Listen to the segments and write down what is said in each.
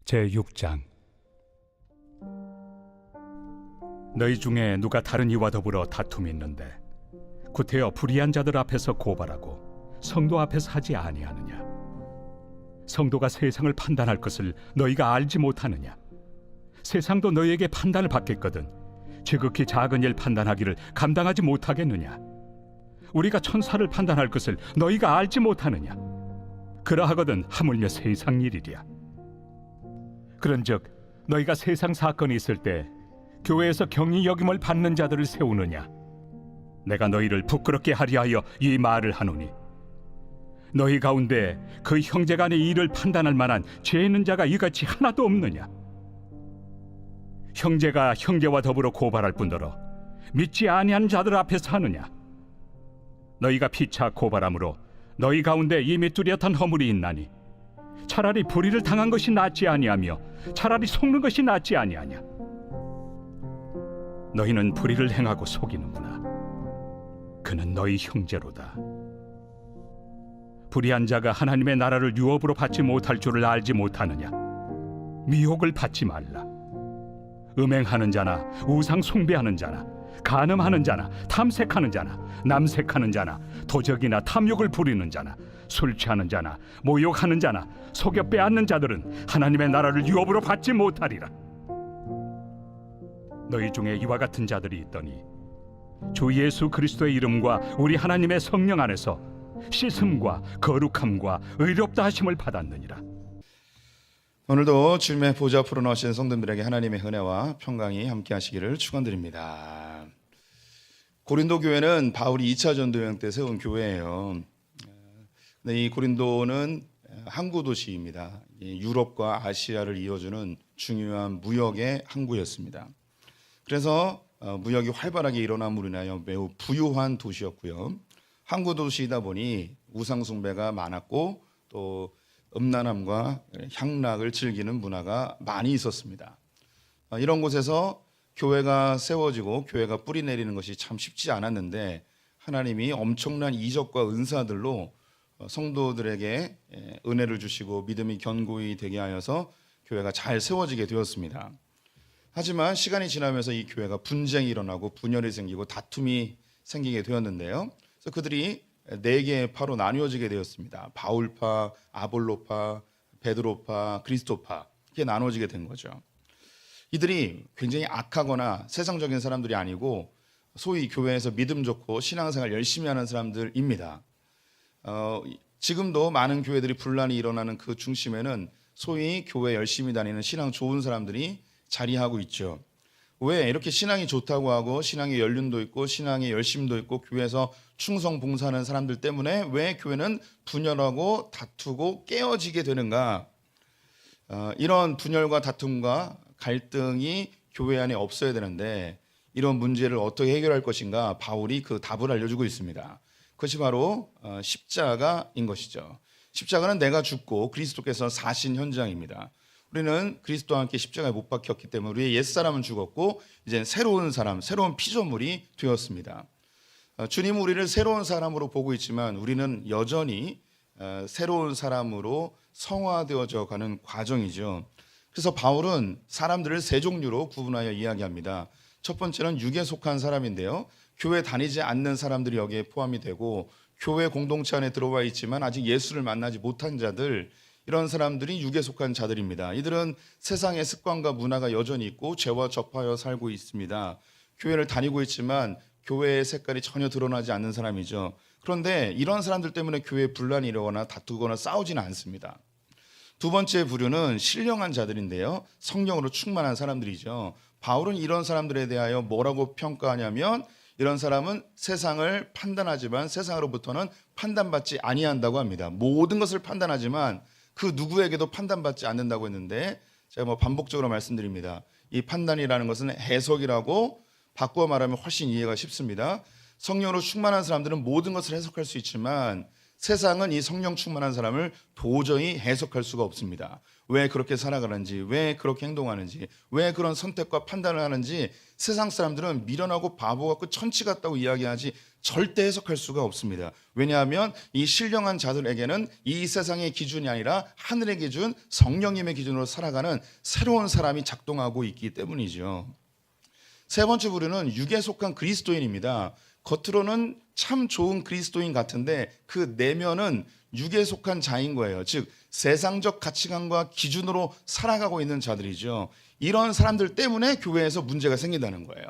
제6장. 너희 중에 누가 다른 이와 더불어 다툼이 있는데 구태여 불의한 자들 앞에서 고발하고 성도 앞에서 하지 아니하느냐? 성도가 세상을 판단할 것을 너희가 알지 못하느냐? 세상도 너희에게 판단을 받겠거든 지극히 작은 일 판단하기를 감당하지 못하겠느냐? 우리가 천사를 판단할 것을 너희가 알지 못하느냐? 그러하거든 하물며 세상 일이랴. 그런즉 너희가 세상 사건이 있을 때 교회에서 경히 여김을 받는 자들을 세우느냐? 내가 너희를 부끄럽게 하리 하여 이 말을 하노니 너희 가운데 그 형제 간의 일을 판단할 만한 죄 있는 자가 이같이 하나도 없느냐? 형제가 형제와 더불어 고발할 뿐더러 믿지 아니한 자들 앞에서 하느냐? 너희가 피차 고발함으로 너희 가운데 이미 뚜렷한 허물이 있나니 차라리 불의를 당한 것이 낫지 아니하며 차라리 속는 것이 낫지 아니하냐? 너희는 불의를 행하고 속이는구나. 그는 너희 형제로다. 불의한 자가 하나님의 나라를 유업으로 받지 못할 줄을 알지 못하느냐? 미혹을 받지 말라. 음행하는 자나 우상 숭배하는 자나 간음하는 자나 탐색하는 자나 남색하는 자나 도적이나 탐욕을 부리는 자나 술 취하는 자나 모욕하는 자나 속여 빼앗는 자들은 하나님의 나라를 유업으로 받지 못하리라. 너희 중에 이와 같은 자들이 있더니 주 예수 그리스도의 이름과 우리 하나님의 성령 안에서 씻음과 거룩함과 의롭다 하심을 받았느니라. 오늘도 주님의 보좌 앞으로 나오신 성도들에게 하나님의 은혜와 평강이 함께 하시기를 축원드립니다. 고린도 교회는 바울이 2차 전도 여행 때 세운 교회예요. 이 고린도는 항구 도시입니다. 유럽과 아시아를 이어주는 중요한 무역의 항구였습니다. 그래서 무역이 활발하게 일어남으로 인하여 매우 부유한 도시였고요. 항구 도시이다 보니 우상 숭배가 많았고 또 음란함과 향락을 즐기는 문화가 많이 있었습니다. 이런 곳에서 교회가 세워지고 교회가 뿌리 내리는 것이 참 쉽지 않았는데 하나님이 엄청난 이적과 은사들로 성도들에게 은혜를 주시고 믿음이 견고히 되게 하여서 교회가 잘 세워지게 되었습니다. 하지만 시간이 지나면서 이 교회가 분쟁이 일어나고 분열이 생기고 다툼이 생기게 되었는데요. 그래서 그들이 4개의 파로 나뉘어지게 되었습니다. 바울파, 아볼로파, 베드로파, 그리스도파 이렇게 나눠지게 된 거죠. 이들이 굉장히 악하거나 세상적인 사람들이 아니고 소위 교회에서 믿음 좋고 신앙생활 열심히 하는 사람들입니다. 지금도 많은 교회들이 분란이 일어나는 그 중심에는 소위 교회 열심히 다니는 신앙 좋은 사람들이 자리하고 있죠. 왜 이렇게 신앙이 좋다고 하고 신앙의 연륜도 있고 신앙의 열심도 있고 교회에서 충성 봉사하는 사람들 때문에 왜 교회는 분열하고 다투고 깨어지게 되는가? 이런 분열과 다툼과 갈등이 교회 안에 없어야 되는데 이런 문제를 어떻게 해결할 것인가? 바울이 그 답을 알려주고 있습니다. 그것이 바로 십자가인 것이죠. 십자가는 내가 죽고 그리스도께서 사신 현장입니다. 우리는 그리스도와 함께 십자가에 못 박혔기 때문에 우리의 옛사람은 죽었고 이제 새로운 사람, 새로운 피조물이 되었습니다. 주님은 우리를 새로운 사람으로 보고 있지만 우리는 여전히 새로운 사람으로 성화되어져 가는 과정이죠. 그래서 바울은 사람들을 3종류로 구분하여 이야기합니다. 첫 번째는 육에 속한 사람인데요. 교회 다니지 않는 사람들이 여기에 포함이 되고 교회 공동체 안에 들어와 있지만 아직 예수를 만나지 못한 자들, 이런 사람들이 육에 속한 자들입니다. 이들은 세상의 습관과 문화가 여전히 있고 죄와 접하여 살고 있습니다. 교회를 다니고 있지만 교회의 색깔이 전혀 드러나지 않는 사람이죠. 그런데 이런 사람들 때문에 교회에 분란이 일어나거나 다투거나 싸우지는 않습니다. 두 번째 부류는 신령한 자들인데요. 성령으로 충만한 사람들이죠. 바울은 이런 사람들에 대하여 뭐라고 평가하냐면 이런 사람은 세상을 판단하지만 세상으로부터는 판단받지 아니한다고 합니다. 모든 것을 판단하지만 그 누구에게도 판단받지 않는다고 했는데 제가 반복적으로 말씀드립니다. 이 판단이라는 것은 해석이라고 바꾸어 말하면 훨씬 이해가 쉽습니다. 성령으로 충만한 사람들은 모든 것을 해석할 수 있지만 세상은 이 성령 충만한 사람을 도저히 해석할 수가 없습니다. 왜 그렇게 살아가는지, 왜 그렇게 행동하는지, 왜 그런 선택과 판단을 하는지 세상 사람들은 미련하고 바보 같고 천치 같다고 이야기하지 절대 해석할 수가 없습니다. 왜냐하면 이 신령한 자들에게는 이 세상의 기준이 아니라 하늘의 기준, 성령님의 기준으로 살아가는 새로운 사람이 작동하고 있기 때문이죠. 세 번째 부류는 육에 속한 그리스도인입니다. 겉으로는 참 좋은 그리스도인 같은데 그 내면은 육에 속한 자인 거예요. 즉 세상적 가치관과 기준으로 살아가고 있는 자들이죠. 이런 사람들 때문에 교회에서 문제가 생긴다는 거예요.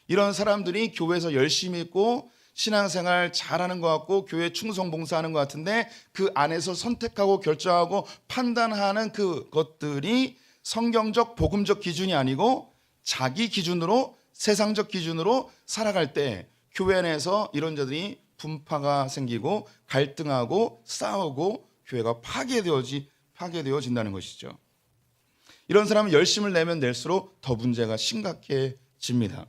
이런 사람들이 교회에서 열심히 있고 신앙생활 잘하는 것 같고 교회 충성 봉사하는 것 같은데 그 안에서 선택하고 결정하고 판단하는 그것들이 성경적 복음적 기준이 아니고 자기 기준으로 세상적 기준으로 살아갈 때 교회 안에서 이런 자들이 분파가 생기고 갈등하고 싸우고 교회가 파괴되어진다는 것이죠. 이런 사람은 열심을 내면 낼수록 더 문제가 심각해집니다.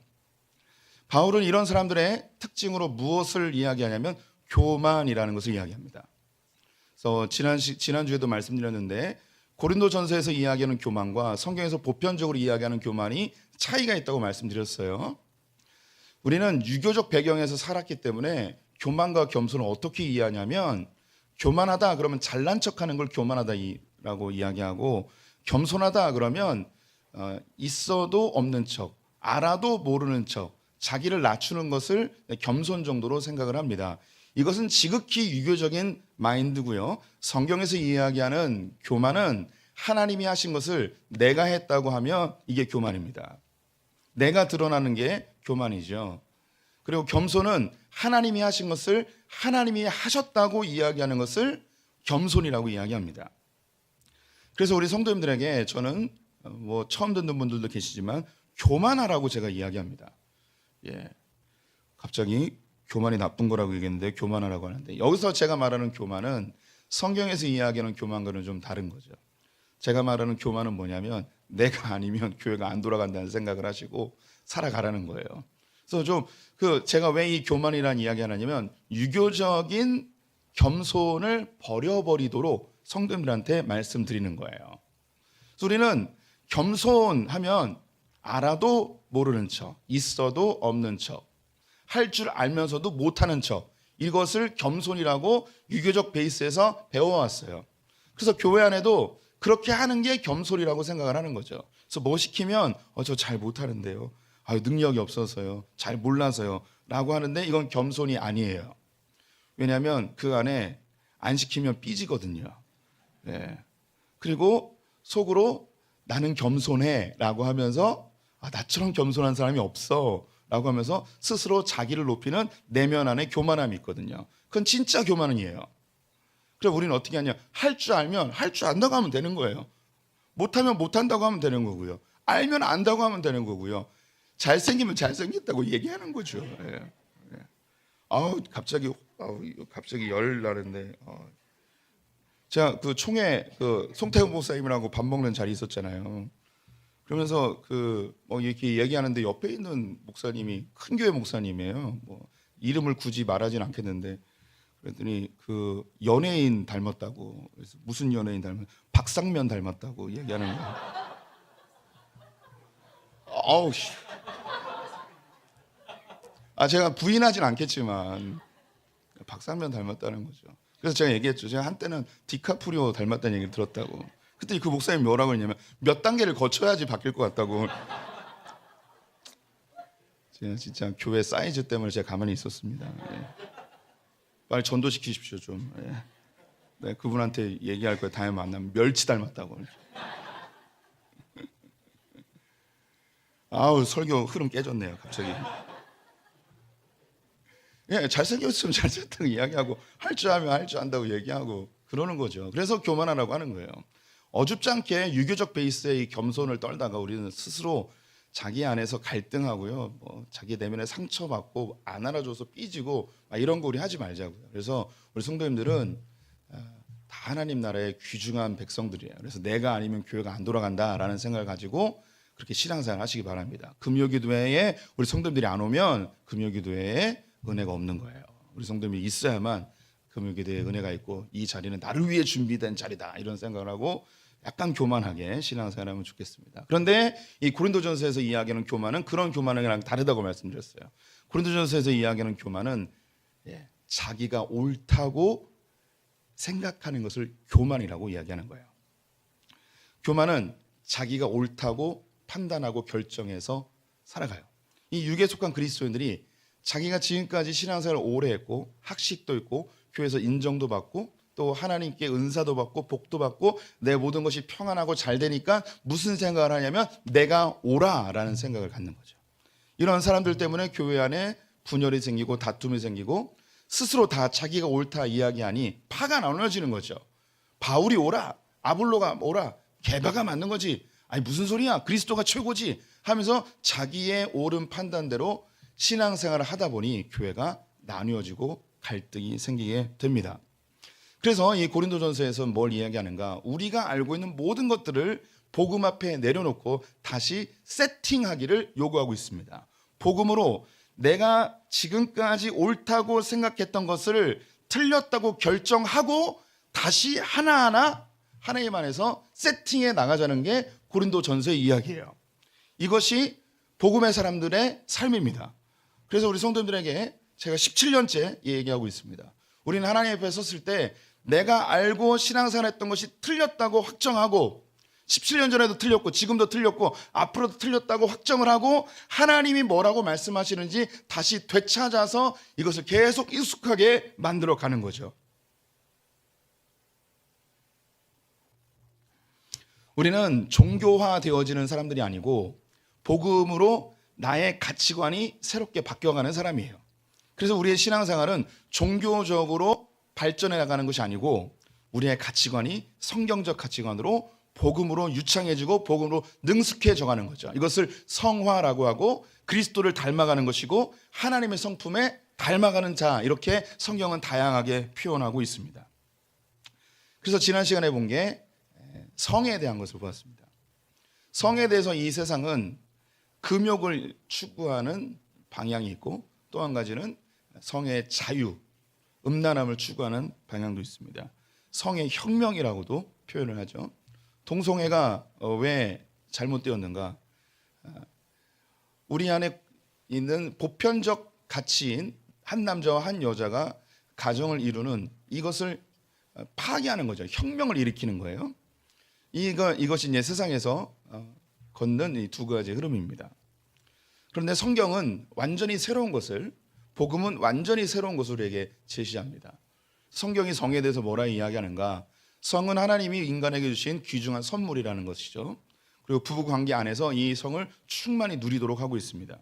바울은 이런 사람들의 특징으로 무엇을 이야기하냐면 교만이라는 것을 이야기합니다. 그래서 지난주에도 말씀드렸는데 고린도전서에서 이야기하는 교만과 성경에서 보편적으로 이야기하는 교만이 차이가 있다고 말씀드렸어요. 우리는 유교적 배경에서 살았기 때문에 교만과 겸손을 어떻게 이해하냐면 교만하다 그러면 잘난 척하는 걸 교만하다라고 이야기하고 겸손하다 그러면 있어도 없는 척, 알아도 모르는 척, 자기를 낮추는 것을 겸손 정도로 생각을 합니다. 이것은 지극히 유교적인 마인드고요. 성경에서 이야기하는 교만은 하나님이 하신 것을 내가 했다고 하면 이게 교만입니다. 내가 드러나는 게 교만이죠. 그리고 겸손은 하나님이 하신 것을 하나님이 하셨다고 이야기하는 것을 겸손이라고 이야기합니다. 그래서 우리 성도님들에게 저는 처음 듣는 분들도 계시지만 교만하라고 제가 이야기합니다. 갑자기 교만이 나쁜 거라고 얘기했는데 교만하라고 하는데 여기서 제가 말하는 교만은 성경에서 이야기하는 교만과는 좀 다른 거죠. 제가 말하는 교만은 뭐냐면 내가 아니면 교회가 안 돌아간다는 생각을 하시고 살아가라는 거예요. 그래서 좀 제가 왜 이 교만이라는 이야기 하냐면 유교적인 겸손을 버려버리도록 성도님들한테 말씀드리는 거예요. 그래서 우리는 겸손하면 알아도 모르는 척, 있어도 없는 척, 할 줄 알면서도 못하는 척, 이것을 겸손이라고 유교적 베이스에서 배워왔어요. 그래서 교회 안에도 그렇게 하는 게 겸손이라고 생각을 하는 거죠. 그래서 뭐 시키면 저 잘 못하는데요, 능력이 없어서요, 잘 몰라서요 라고 하는데 이건 겸손이 아니에요. 왜냐하면 그 안에 안 시키면 삐지거든요. 그리고 속으로 나는 겸손해 라고 하면서 나처럼 겸손한 사람이 없어 라고 하면서 스스로 자기를 높이는 내면 안에 교만함이 있거든요. 그건 진짜 교만이에요. 그래서 우리는 어떻게 하냐, 할 줄 알면 할 줄 안다고 하면 되는 거예요. 못하면 못한다고 하면 되는 거고요, 알면 안다고 하면 되는 거고요, 잘생기면 잘생겼다고 얘기하는 거죠. 갑자기 열 나는데 제가 그 총회 송태훈 목사님이라고 밥 먹는 자리 있었잖아요. 그러면서 이렇게 얘기하는데 옆에 있는 목사님이 큰 교회 목사님이에요. 이름을 굳이 말하진 않겠는데 그랬더니 연예인 닮았다고. 그래서 무슨 연예인 닮았? 박상면 닮았다고 얘기하는 거예요. 제가 부인하진 않겠지만 박상면 닮았다는 거죠. 그래서 제가 얘기했죠. 제가 한때는 디카프리오 닮았다는 얘기를 들었다고. 그때 그 목사님이 뭐라고 했냐면 몇 단계를 거쳐야지 바뀔 것 같다고. 제가 진짜 교회 사이즈 때문에 제가 가만히 있었습니다. 빨리 전도시키십시오 좀. 네, 그분한테 얘기할 거예요. 다음에 만나면 멸치 닮았다고. 설교 흐름 깨졌네요 갑자기. 잘생겼으면 잘생겼다고 이야기하고 할 줄 알면 할 줄 안다고 얘기하고 그러는 거죠. 그래서 교만하라고 하는 거예요. 어줍지 않게 유교적 베이스의 이 겸손을 떨다가 우리는 스스로 자기 안에서 갈등하고요, 자기 내면에 상처받고 안 알아줘서 삐지고 이런 거 우리 하지 말자고요. 그래서 우리 성도님들은 다 하나님 나라의 귀중한 백성들이에요. 그래서 내가 아니면 교회가 안 돌아간다라는 생각을 가지고 그렇게 신앙생활 하시기 바랍니다. 금요기도회에 우리 성도님들이 안 오면 금요기도회에 은혜가 없는 거예요. 우리 성도님이 있어야만 금요기도에 은혜가 있고 이 자리는 나를 위해 준비된 자리다 이런 생각을 하고 약간 교만하게 신앙생활하면 좋겠습니다. 그런데 이 고린도전서에서 이야기하는 교만은 그런 교만이랑 다르다고 말씀드렸어요. 고린도전서에서 이야기하는 교만은 자기가 옳다고 생각하는 것을 교만이라고 이야기하는 거예요. 교만은 자기가 옳다고 판단하고 결정해서 살아가요. 이 육에 속한 그리스도인들이 자기가 지금까지 신앙생활을 오래 했고 학식도 있고 교회에서 인정도 받고 또 하나님께 은사도 받고 복도 받고 내 모든 것이 평안하고 잘 되니까 무슨 생각을 하냐면 내가 옳아라는 생각을 갖는 거죠. 이런 사람들 때문에 교회 안에 분열이 생기고 다툼이 생기고 스스로 다 자기가 옳다 이야기하니 파가 나눠지는 거죠. 바울이 옳아, 아볼로가 옳아, 게바가 맞는 거지. 아니 무슨 소리야? 그리스도가 최고지 하면서 자기의 옳은 판단대로 신앙생활을 하다 보니 교회가 나뉘어지고 갈등이 생기게 됩니다. 그래서 이 고린도전서에서 뭘 이야기하는가? 우리가 알고 있는 모든 것들을 복음 앞에 내려놓고 다시 세팅하기를 요구하고 있습니다. 복음으로 내가 지금까지 옳다고 생각했던 것을 틀렸다고 결정하고 다시 하나하나 하나님 안에서 세팅해 나가자는 게 고린도전서의 이야기예요. 이것이 복음의 사람들의 삶입니다. 그래서 우리 성도님들에게 제가 17년째 얘기하고 있습니다. 우리는 하나님 앞에 섰을 때 내가 알고 신앙생활했던 것이 틀렸다고 확정하고 17년 전에도 틀렸고 지금도 틀렸고 앞으로도 틀렸다고 확정을 하고 하나님이 뭐라고 말씀하시는지 다시 되찾아서 이것을 계속 익숙하게 만들어 가는 거죠. 우리는 종교화 되어지는 사람들이 아니고 복음으로 나의 가치관이 새롭게 바뀌어가는 사람이에요. 그래서 우리의 신앙생활은 종교적으로 발전해 나가는 것이 아니고 우리의 가치관이 성경적 가치관으로 복음으로 유창해지고 복음으로 능숙해져 가는 거죠. 이것을 성화라고 하고 그리스도를 닮아가는 것이고 하나님의 성품에 닮아가는 자, 이렇게 성경은 다양하게 표현하고 있습니다. 그래서 지난 시간에 본 게 성에 대한 것을 보았습니다. 성에 대해서 이 세상은 금욕을 추구하는 방향이 있고 또 한 가지는 성의 자유, 음란함을 추구하는 방향도 있습니다. 성의 혁명이라고도 표현을 하죠. 동성애가 왜 잘못되었는가? 우리 안에 있는 보편적 가치인 한 남자와 한 여자가 가정을 이루는 이것을 파괴하는 거죠. 혁명을 일으키는 거예요. 이것이 이제 세상에서 걷는 이 두 가지 흐름입니다. 그런데 성경은 완전히 새로운 것을, 복음은 완전히 새로운 것을 우리에게 제시합니다. 성경이 성에 대해서 뭐라 이야기하는가? 성은 하나님이 인간에게 주신 귀중한 선물이라는 것이죠. 그리고 부부 관계 안에서 이 성을 충만히 누리도록 하고 있습니다.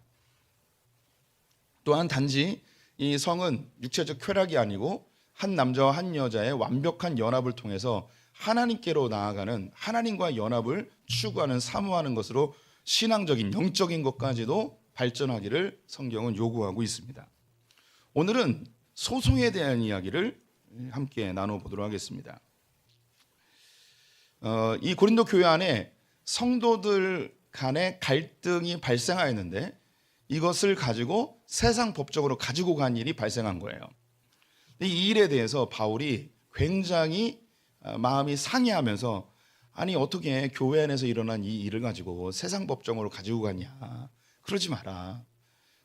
또한 단지 이 성은 육체적 쾌락이 아니고 한 남자와 한 여자의 완벽한 연합을 통해서 하나님께로 나아가는, 하나님과 연합을 추구하는, 사모하는 것으로 신앙적인 영적인 것까지도 발전하기를 성경은 요구하고 있습니다. 오늘은 소송에 대한 이야기를 함께 나눠보도록 하겠습니다. 이 고린도 교회 안에 성도들 간의 갈등이 발생하였는데 이것을 가지고 세상 법적으로 가지고 간 일이 발생한 거예요. 이 일에 대해서 바울이 굉장히 마음이 상해하면서 아니 어떻게 교회 안에서 일어난 이 일을 가지고 세상 법정으로 가지고 가냐, 그러지 마라.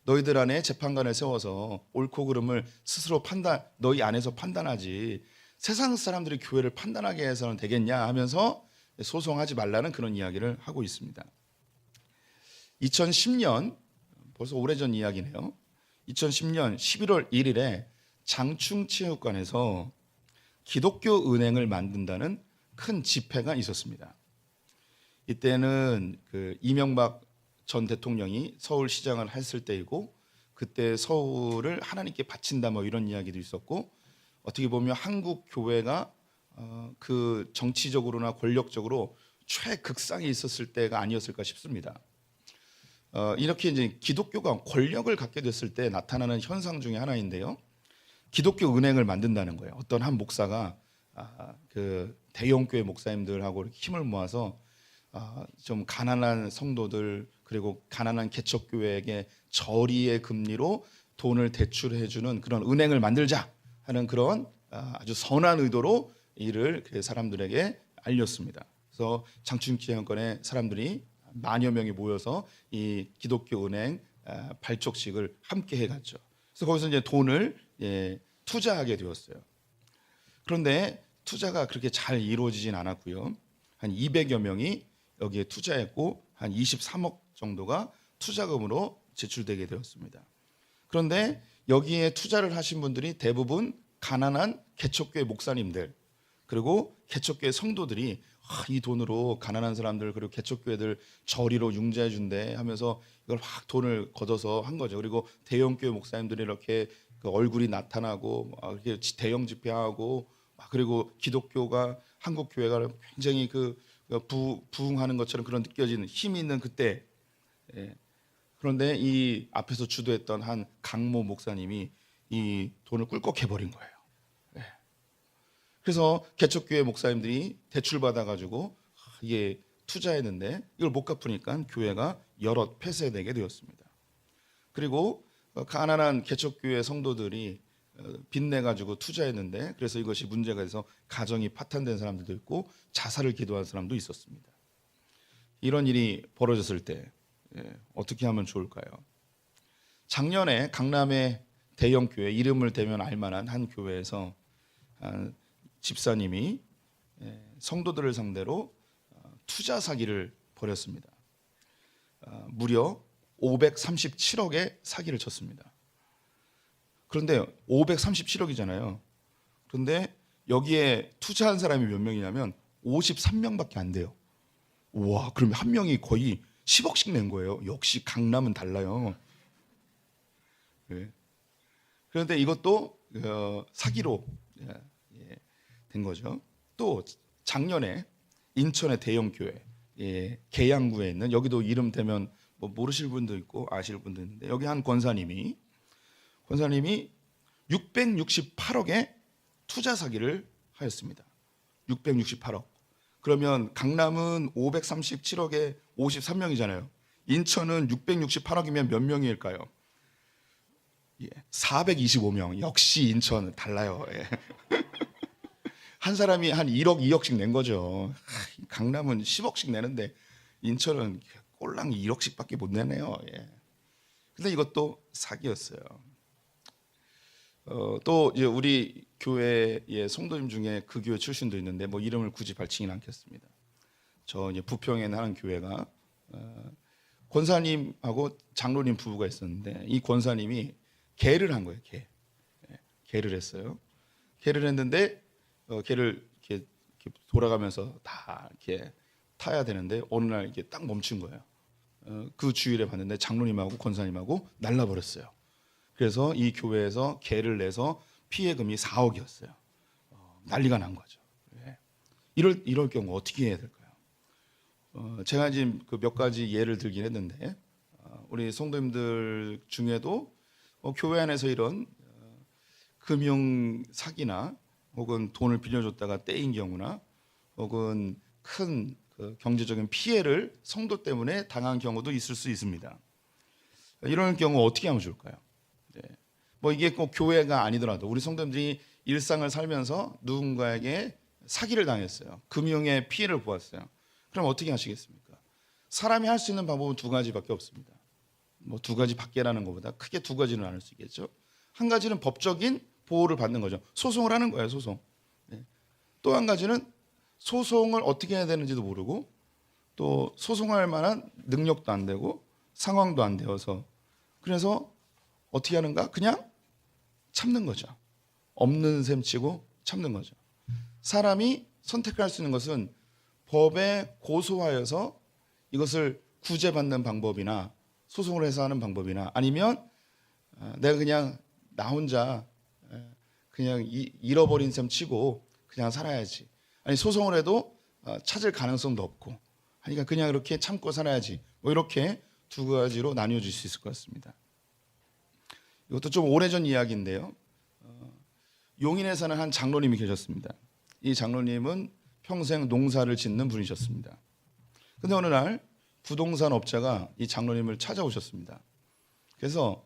너희들 안에 재판관을 세워서 옳고 그름을 스스로 너희 안에서 판단하지 세상 사람들이 교회를 판단하게 해서는 되겠냐 하면서 소송하지 말라는 그런 이야기를 하고 있습니다. 2010년, 벌써 오래전 이야기네요. 2010년 11월 1일에 장충체육관에서 기독교 은행을 만든다는 큰 집회가 있었습니다. 이때는 이명박 전 대통령이 서울시장을 했을 때이고 그때 서울을 하나님께 바친다 뭐 이런 이야기도 있었고 어떻게 보면 한국 교회가 그 정치적으로나 권력적으로 최극상에 있었을 때가 아니었을까 싶습니다. 이렇게 이제 기독교가 권력을 갖게 됐을 때 나타나는 현상 중에 하나인데요. 기독교 은행을 만든다는 거예요. 어떤 한 목사가 그 대형교회 목사님들하고 힘을 모아서 좀 가난한 성도들 그리고 가난한 개척교회에게 저리의 금리로 돈을 대출해주는 그런 은행을 만들자 하는 그런 아주 선한 의도로 이를 그 사람들에게 알렸습니다. 그래서 장충기념관에 사람들이 만여 명이 모여서 이 기독교 은행 발족식을 함께 해갔죠. 그래서 거기서 이제 돈을 투자하게 되었어요. 그런데 투자가 그렇게 잘 이루어지진 않았고요. 한 200여 명이 여기에 투자했고 한 23억 정도가 투자금으로 제출되게 되었습니다. 그런데 여기에 투자를 하신 분들이 대부분 가난한 개척교회 목사님들 그리고 개척교회 성도들이 이 돈으로 가난한 사람들 그리고 개척교회들 저리로 융자해 준대 하면서 이걸 확 돈을 걷어서 한 거죠. 그리고 대형교회 목사님들이 이렇게 그 얼굴이 나타나고 이렇게 대형 집회하고 그리고 기독교가 한국 교회가 굉장히 부흥하는 것처럼 그런 느껴지는 힘이 있는 그때. 그런데 이 앞에서 주도했던 한 강모 목사님이 이 돈을 꿀꺽 해버린 거예요. 그래서 개척교회 목사님들이 대출 받아가지고 이게 투자했는데 이걸 못 갚으니까 교회가 여럿 폐쇄되게 되었습니다. 그리고 가난한 개척교회 성도들이 빚내가지고 투자했는데 그래서 이것이 문제가 돼서 가정이 파탄된 사람들도 있고 자살을 기도한 사람도 있었습니다. 이런 일이 벌어졌을 때 어떻게 하면 좋을까요? 작년에 강남의 대형 교회 이름을 대면 알만한 한 교회에서 집사님이 성도들을 상대로 투자 사기를 벌였습니다. 무려 537억의 사기를 쳤습니다. 그런데 537억이잖아요. 그런데 여기에 투자한 사람이 몇 명이냐면 53명밖에 안 돼요. 와, 그럼 한 명이 거의 10억씩 낸 거예요. 역시 강남은 달라요. 그런데 이것도 사기로 된 거죠. 또 작년에 인천의 대형 교회 계양구에 있는 여기도 이름 대면 뭐 모르실 분도 있고 아실 분도 있는데 여기 한 권사님이 668억의 투자 사기를 하였습니다. 668억. 그러면 강남은 537억에 53명이잖아요. 인천은 668억이면 몇 명일까요? 425명. 역시 인천은 달라요. 한 사람이 한 1억, 2억씩 낸 거죠. 강남은 10억씩 내는데 인천은 꼴랑 1억씩밖에 못 내네요. 근데 이것도 사기였어요. 또 이제 우리 교회의 성도님 중에 그 교회 출신도 있는데 뭐 이름을 굳이 밝히진 않겠습니다. 저 이제 부평에 있는 한 교회가 권사님하고 장로님 부부가 있었는데 이 권사님이 개를 한 거예요. 개를 했어요. 개를 했는데 개를 이렇게 돌아가면서 다 이렇게 타야 되는데 어느 날 이게 딱 멈춘 거예요. 그 주일에 봤는데 장로님하고 권사님하고 날라버렸어요. 그래서 이 교회에서 개를 내서 피해금이 4억이었어요. 난리가 난 거죠. 이럴 경우 어떻게 해야 될까요? 제가 지금 몇 가지 예를 들긴 했는데 우리 성도님들 중에도 교회 안에서 이런 금융 사기나 혹은 돈을 빌려줬다가 떼인 경우나 혹은 큰 경제적인 피해를 성도 때문에 당한 경우도 있을 수 있습니다. 이런 경우 어떻게 하면 좋을까요? 뭐 이게 꼭 교회가 아니더라도 우리 성도님들이 일상을 살면서 누군가에게 사기를 당했어요. 금융의 피해를 보았어요. 그럼 어떻게 하시겠습니까? 사람이 할 수 있는 방법은 두 가지밖에 없습니다. 뭐 두 가지 밖에라는 것보다 크게 두 가지는 나눌 수 있겠죠. 한 가지는 법적인 보호를 받는 거죠. 소송을 하는 거예요. 소송. 또 한 가지는 소송을 어떻게 해야 되는지도 모르고 또 소송할 만한 능력도 안 되고 상황도 안 되어서 그래서 어떻게 하는가? 그냥 참는 거죠. 없는 셈 치고 참는 거죠. 사람이 선택할 수 있는 것은 법에 고소하여서 이것을 구제받는 방법이나 소송을 해서 하는 방법이나 아니면 내가 그냥 나 혼자 그냥 잃어버린 셈 치고 그냥 살아야지. 아니 소송을 해도 찾을 가능성도 없고 하니까 그냥 이렇게 참고 살아야지. 뭐 이렇게 두 가지로 나뉘어질 수 있을 것 같습니다. 이것도 좀 오래전 이야기인데요. 용인에 사는 한 장로님이 계셨습니다. 이 장로님은 평생 농사를 짓는 분이셨습니다. 그런데 어느 날 부동산 업자가 이 장로님을 찾아오셨습니다. 그래서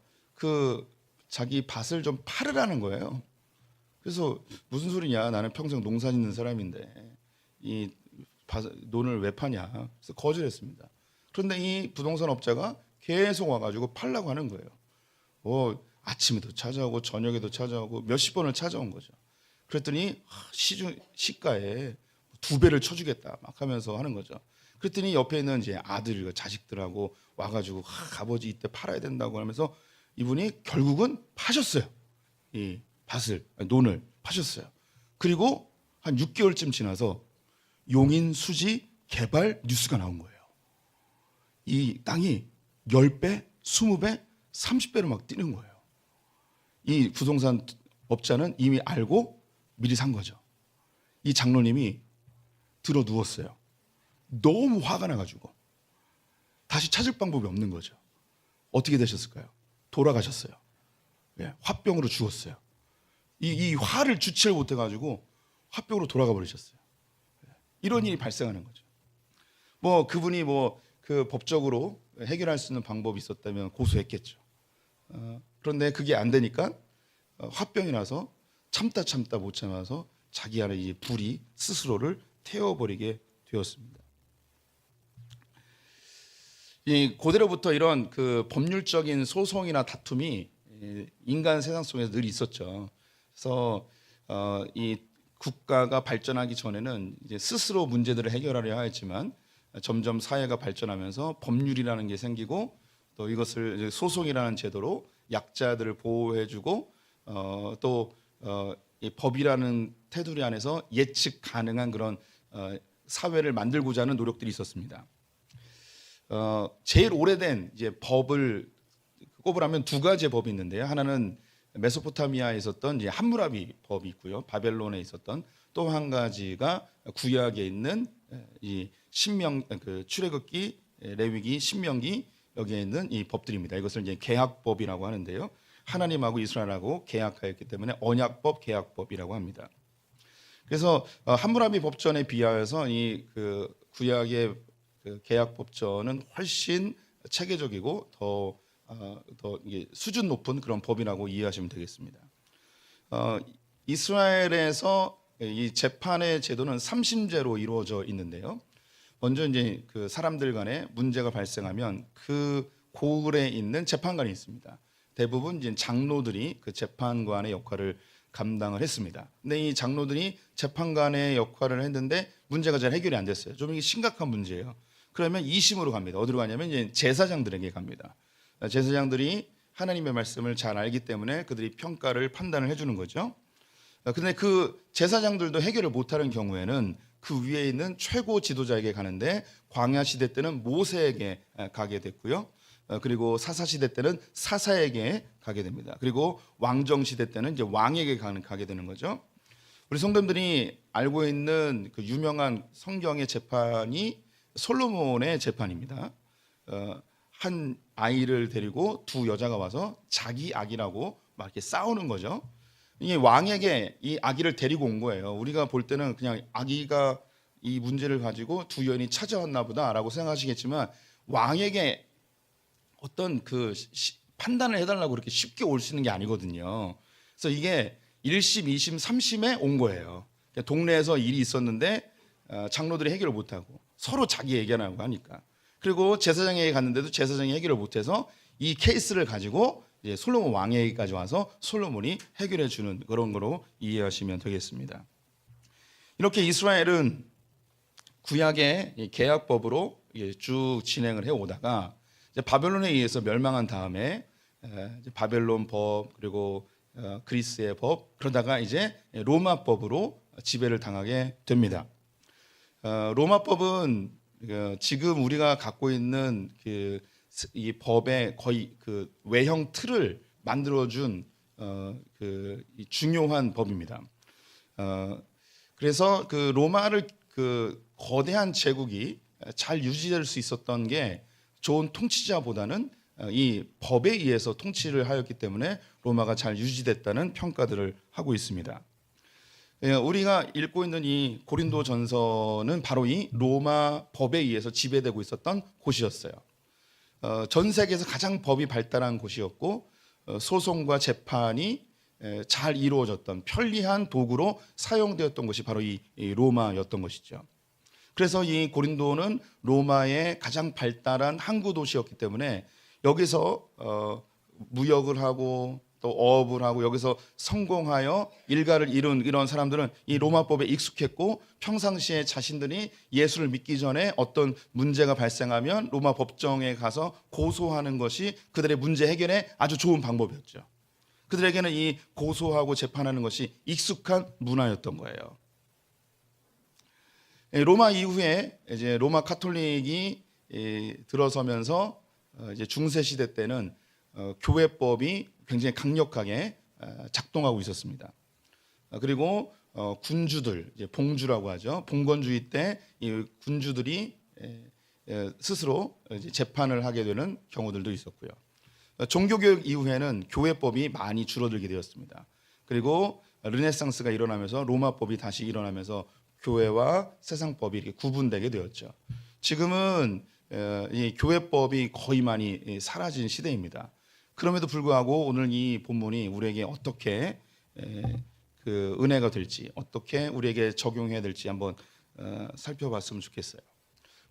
자기 밭을 좀 팔으라는 거예요. 그래서 무슨 소리냐? 나는 평생 농사 짓는 사람인데 이 논을 왜 파냐? 그래서 거절했습니다. 그런데 이 부동산 업자가 계속 와가지고 팔라고 하는 거예요. 아침에도 찾아오고 저녁에도 찾아오고 몇십 번을 찾아온 거죠. 그랬더니 시가에 2배를 쳐주겠다 막 하면서 하는 거죠. 그랬더니 옆에 있는 이제 아들, 자식들하고 와가지고 아버지 이때 팔아야 된다고 하면서 이분이 결국은 파셨어요. 이 논을 파셨어요. 그리고 한 6개월쯤 지나서 용인 수지 개발 뉴스가 나온 거예요. 이 땅이 10배, 20배, 30배로 막 뛰는 거예요. 이 부동산 업자는 이미 알고 미리 산 거죠. 이 장로님이 들어 누웠어요. 너무 화가 나가지고 다시 찾을 방법이 없는 거죠. 어떻게 되셨을까요? 돌아가셨어요. 화병으로 죽었어요. 이 화를 주체를 못해가지고 화병으로 돌아가 버리셨어요. 이런 일이 발생하는 거죠. 그분이 그 법적으로 해결할 수 있는 방법이 있었다면 고소했겠죠. 그런데 그게 안 되니까 화병이 나서 참다 못 참아서 자기 안에 이 불이 스스로를 태워버리게 되었습니다. 이 고대로부터 이런 그 법률적인 소송이나 다툼이 인간 세상 속에서 늘 있었죠. 그래서 이 국가가 발전하기 전에는 이제 스스로 문제들을 해결하려 하였지만 점점 사회가 발전하면서 법률이라는 게 생기고 또 이것을 이제 소송이라는 제도로 약자들을 보호해주고 이 법이라는 테두리 안에서 예측 가능한 그런 사회를 만들고자 하는 노력들이 있었습니다. 제일 오래된 이제 법을 꼽으라면 두 가지의 법이 있는데요. 하나는 메소포타미아에 있었던 이제 함무라비 법이 있고요. 바벨론에 있었던 또 한 가지가 구약에 있는 이 출애굽기, 레위기, 신명기 여기에 있는 이 법들입니다. 이것을 이제 계약법이라고 하는데요. 하나님하고 이스라엘하고 계약하였기 때문에 언약법, 계약법이라고 합니다. 그래서 함무라비 법전에 비하여서 이 그 구약의 그 계약법전은 훨씬 체계적이고 더 이게 수준 높은 그런 법이라고 이해하시면 되겠습니다. 이스라엘에서 이 재판의 제도는 3심제로 이루어져 있는데요. 먼저 이제 그 사람들 간에 문제가 발생하면 그 고을에 있는 재판관이 있습니다. 대부분 이제 장로들이 그 재판관의 역할을 감당을 했습니다. 근데 이 장로들이 재판관의 역할을 했는데 문제가 잘 해결이 안 됐어요. 좀 심각한 문제예요. 그러면 2심으로 갑니다. 어디로 가냐면 이제 제사장들에게 갑니다. 제사장들이 하나님의 말씀을 잘 알기 때문에 그들이 평가를 판단을 해주는 거죠. 그런데 그 제사장들도 해결을 못하는 경우에는 그 위에 있는 최고 지도자에게 가는데 광야 시대 때는 모세에게 가게 됐고요. 그리고 사사 시대 때는 사사에게 가게 됩니다. 그리고 왕정 시대 때는 이제 왕에게 가게 되는 거죠. 우리 성도님들이 알고 있는 그 유명한 성경의 재판이 솔로몬의 재판입니다. 한 아이를 데리고 두 여자가 와서 자기 아기라고 막 이렇게 싸우는 거죠. 이게 왕에게 이 아기를 데리고 온 거예요. 우리가 볼 때는 그냥 아기가 이 문제를 가지고 두 여인이 찾아왔나 보다라고 생각하시겠지만 왕에게 어떤 그 판단을 해달라고 그렇게 쉽게 올 수 있는 게 아니거든요. 그래서 이게 1심, 2심, 3심에 온 거예요. 동네에서 일이 있었는데 장로들이 해결을 못하고 서로 자기 얘기하라고 하니까. 그리고 제사장에게 갔는데도 제사장이 해결을 못해서 이 케이스를 가지고 이제 솔로몬 왕에게까지 와서 솔로몬이 해결해 주는 그런 거로 이해하시면 되겠습니다. 이렇게 이스라엘은 구약의 계약법으로 쭉 진행을 해오다가 이제 바벨론에 의해서 멸망한 다음에 바벨론 법 그리고 그리스의 법 그러다가 이제 로마법으로 지배를 당하게 됩니다. 로마법은 지금 우리가 갖고 있는 이 법의 거의 그 외형 틀을 만들어준 이 중요한 법입니다. 그래서 그 로마를 그 거대한 제국이 잘 유지될 수 있었던 게 좋은 통치자보다는 이 법에 의해서 통치를 하였기 때문에 로마가 잘 유지됐다는 평가들을 하고 있습니다. 우리가 읽고 있는 이 고린도전서는 바로 이 로마 법에 의해서 지배되고 있었던 곳이었어요. 전 세계에서 가장 법이 발달한 곳이었고 소송과 재판이 잘 이루어졌던 편리한 도구로 사용되었던 것이 바로 이 로마였던 것이죠. 그래서 이 고린도는 로마의 가장 발달한 항구 도시였기 때문에 여기서 무역을 하고 또 어업을 하고 여기서 성공하여 일가를 이룬 이런 사람들은 이 로마법에 익숙했고 평상시에 자신들이 예수를 믿기 전에 어떤 문제가 발생하면 로마 법정에 가서 고소하는 것이 그들의 문제 해결에 아주 좋은 방법이었죠. 그들에게는 이 고소하고 재판하는 것이 익숙한 문화였던 거예요. 로마 이후에 이제 로마 카톨릭이 들어서면서 이제 중세 시대 때는 교회법이 굉장히 강력하게 작동하고 있었습니다. 그리고 군주들, 이제 봉주라고 하죠. 봉건주의 때 이 군주들이 스스로 이제 재판을 하게 되는 경우들도 있었고요. 종교교육 이후에는 교회법이 많이 줄어들게 되었습니다. 그리고 르네상스가 일어나면서 로마법이 다시 일어나면서 교회와 세상법이 이렇게 구분되게 되었죠. 지금은 이 교회법이 거의 많이 사라진 시대입니다. 그럼에도 불구하고 오늘 이 본문이 우리에게 어떻게 그 은혜가 될지, 어떻게 우리에게 적용해야 될지 한번 살펴봤으면 좋겠어요.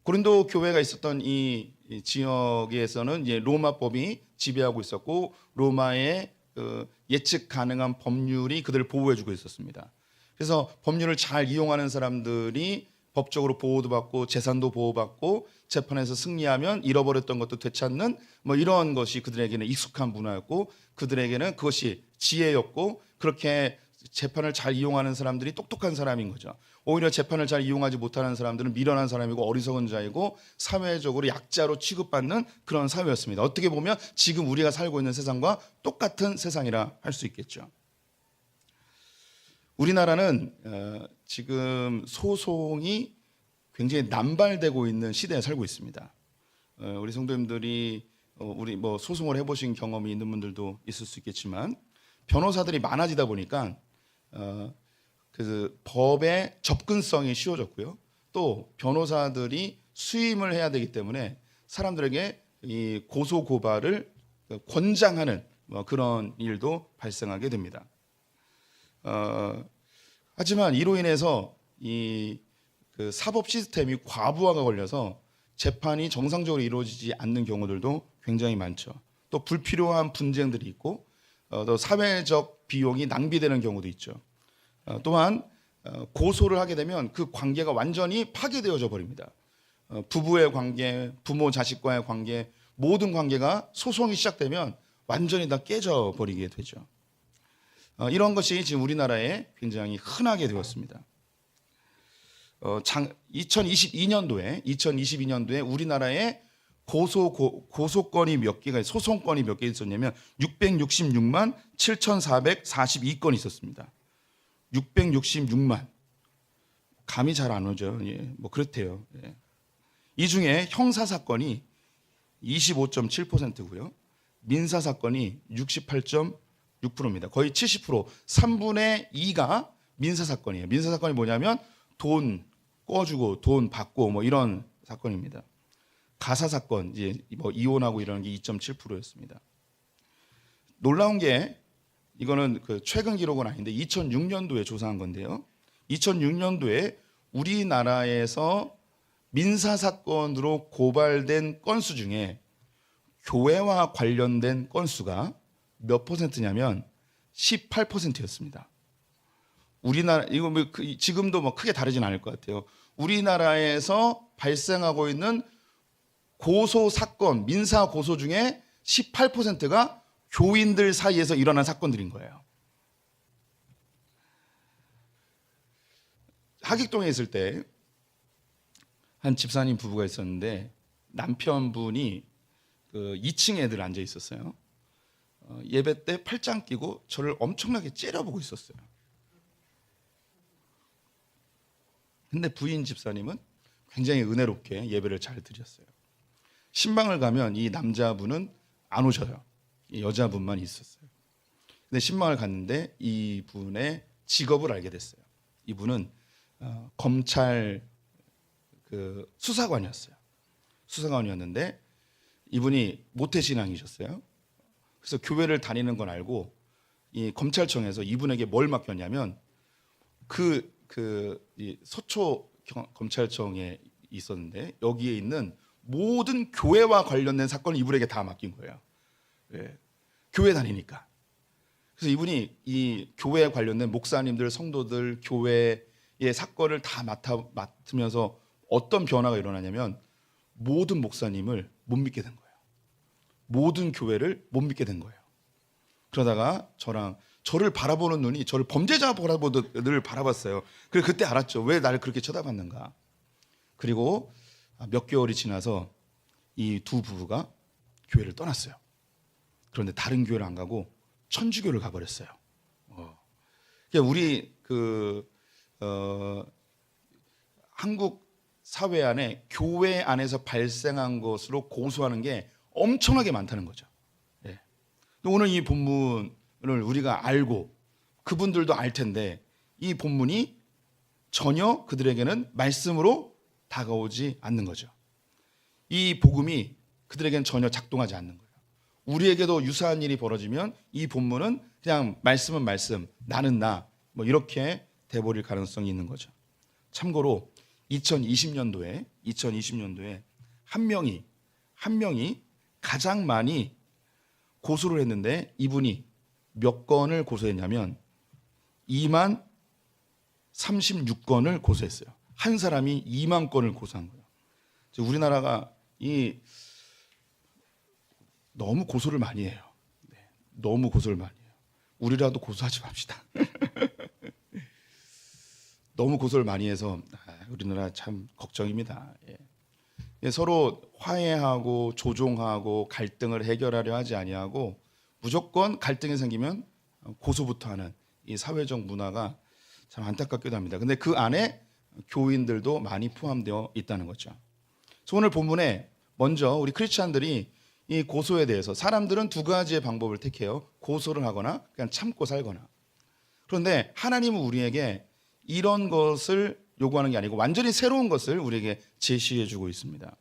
고린도 교회가 있었던 이 지역에서는 이제 로마법이 지배하고 있었고 로마의 그 예측 가능한 법률이 그들을 보호해주고 있었습니다. 그래서 법률을 잘 이용하는 사람들이 법적으로 보호도 받고 재산도 보호받고 재판에서 승리하면 잃어버렸던 것도 되찾는 뭐 이런 것이 그들에게는 익숙한 문화였고 그들에게는 그것이 지혜였고 그렇게 재판을 잘 이용하는 사람들이 똑똑한 사람인 거죠. 오히려 재판을 잘 이용하지 못하는 사람들은 미련한 사람이고 어리석은 자이고 사회적으로 약자로 취급받는 그런 사회였습니다. 어떻게 보면 지금 우리가 살고 있는 세상과 똑같은 세상이라 할 수 있겠죠. 우리나라는 지금 소송이 굉장히 남발되고 있는 시대에 살고 있습니다. 우리 성도님들이 우리 뭐 소송을 해보신 경험이 있는 분들도 있을 수 있겠지만 변호사들이 많아지다 보니까 그 법의 접근성이 쉬워졌고요. 또 변호사들이 수임을 해야 되기 때문에 사람들에게 이 고소 고발을 권장하는 그런 일도 발생하게 됩니다. 하지만 이로 인해서 그 사법 시스템이 과부하가 걸려서 재판이 정상적으로 이루어지지 않는 경우들도 굉장히 많죠. 또 불필요한 분쟁들이 있고 또 사회적 비용이 낭비되는 경우도 있죠. 또한 고소를 하게 되면 그 관계가 완전히 파괴되어져 버립니다. 부부의 관계, 부모 자식과의 관계, 모든 관계가 소송이 시작되면 완전히 다 깨져 버리게 되죠. 이런 것이 지금 우리나라에 굉장히 흔하게 되었습니다. 2022년도에 우리나라에 고소건이 몇 개가 소송건이 몇 개 있었냐면 666만 7,442건 있었습니다. 666만 감이 잘 안 오죠. 예, 뭐 그렇대요. 예. 이 중에 형사 사건이 25.7%고요. 민사 사건이 68.6%입니다. 거의 70%, 3분의 2가 민사 사건이에요. 민사 사건이 뭐냐면 돈 꿔주고 돈 받고 뭐 이런 사건입니다. 가사 사건, 이제 뭐 이혼하고 이러는 게 2.7%였습니다. 놀라운 게 이거는 그 최근 기록은 아닌데 2006년도에 조사한 건데요. 2006년도에 우리나라에서 민사 사건으로 고발된 건수 중에 교회와 관련된 건수가 몇 퍼센트냐면 18%였습니다. 우리나라 이거 뭐 지금도 뭐 크게 다르진 않을 것 같아요. 우리나라에서 발생하고 있는 고소 사건, 민사 고소 중에 18%가 교인들 사이에서 일어난 사건들인 거예요. 하객동에 있을 때 한 집사님 부부가 있었는데 남편분이 그 2층에 늘 앉아 있었어요. 예배 때 팔짱 끼고 저를 엄청나게 째려보고 있었어요. 근데 부인 집사님은 굉장히 은혜롭게 예배를 잘 드렸어요. 신방을 가면 이 남자분은 안 오셔요. 이 여자분만 있었어요. 근데 신방을 갔는데 이분의 직업을 알게 됐어요. 이분은 검찰 그 수사관이었어요. 수사관이었는데 이분이 모태신앙이셨어요. 그래서 교회를 다니는 건 알고 이 검찰청에서 이분에게 뭘 맡겼냐면 이 서초 검찰청에 있었는데 여기에 있는 모든 교회와 관련된 사건을 이분에게 다 맡긴 거예요. 예. 교회 다니니까. 그래서 이분이 이 교회에 관련된 목사님들, 성도들, 교회의 사건을 다 맡으면서 어떤 변화가 일어나냐면 모든 목사님을 못 믿게 된 거예요. 모든 교회를 못 믿게 된 거예요. 그러다가 저를 바라보는 눈이 저를 범죄자 바라보듯 늘 바라봤어요. 그래서 그때 알았죠. 왜 나를 그렇게 쳐다봤는가. 그리고 몇 개월이 지나서 이 두 부부가 교회를 떠났어요. 그런데 다른 교회를 안 가고 천주교를 가버렸어요. 그러니까 우리 한국 사회 안에 교회 안에서 발생한 것으로 고소하는 게 엄청나게 많다는 거죠. 예. 오늘 이 본문을 우리가 알고 그분들도 알 텐데 이 본문이 전혀 그들에게는 말씀으로 다가오지 않는 거죠. 이 복음이 그들에게는 전혀 작동하지 않는 거예요. 우리에게도 유사한 일이 벌어지면 이 본문은 그냥 말씀은 말씀, 나는 나, 뭐 이렇게 돼버릴 가능성이 있는 거죠. 참고로 2020년도에 한 명이 가장 많이 고소를 했는데 이분이 몇 건을 고소했냐면 2만 36건을 고소했어요. 한 사람이 2만 건을 고소한 거예요. 우리나라가 너무 고소를 많이 해요. 네, 너무 고소를 많이 해요. 우리라도 고소하지 맙시다. 너무 고소를 많이 해서 우리나라 참 걱정입니다. 예. 서로 화해하고 조종하고 갈등을 해결하려 하지 아니하고 무조건 갈등이 생기면 고소부터 하는 이 사회적 문화가 참 안타깝기도 합니다. 근데 그 안에 교인들도 많이 포함되어 있다는 거죠. 그래서 오늘 본문에 먼저 우리 크리스찬들이 이 고소에 대해서 사람들은 두 가지의 방법을 택해요. 고소를 하거나 그냥 참고 살거나. 그런데 하나님은 우리에게 이런 것을 요구하는 게 아니고 완전히 새로운 것을 우리에게 제시해 주고 있습니다.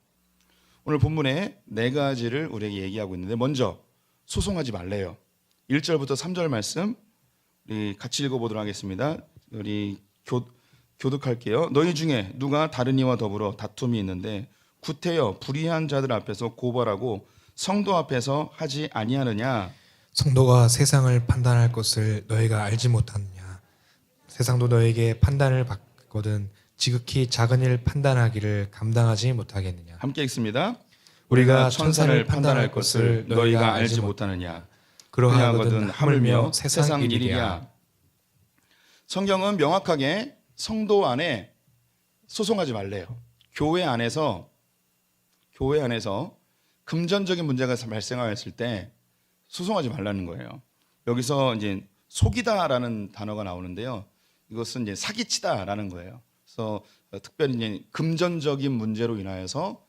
오늘 본문에 네 가지를 우리에게 얘기하고 있는데 먼저 소송하지 말래요. 1절부터 3절 말씀 우리 같이 읽어보도록 하겠습니다. 우리 교독할게요. 너희 중에 누가 다른 이와 더불어 다툼이 있는데 구태여 불의한 자들 앞에서 고발하고 성도 앞에서 하지 아니하느냐. 성도가 세상을 판단할 것을 너희가 알지 못하느냐. 세상도 너에게 판단을 받거든 지극히 작은 일 판단하기를 감당하지 못하겠느냐. 함께 읽습니다. 우리가 천사를 판단할 것을 너희가 알지 못하느냐. 그러하거든 하물며 세상 일이랴. 성경은 명확하게 성도 안에 소송하지 말래요. 교회 안에서 금전적인 문제가 발생하였을 때 소송하지 말라는 거예요. 여기서 이제 속이다라는 단어가 나오는데요. 이것은 이제 사기치다라는 거예요. 그래서 특별히 이제 금전적인 문제로 인하여서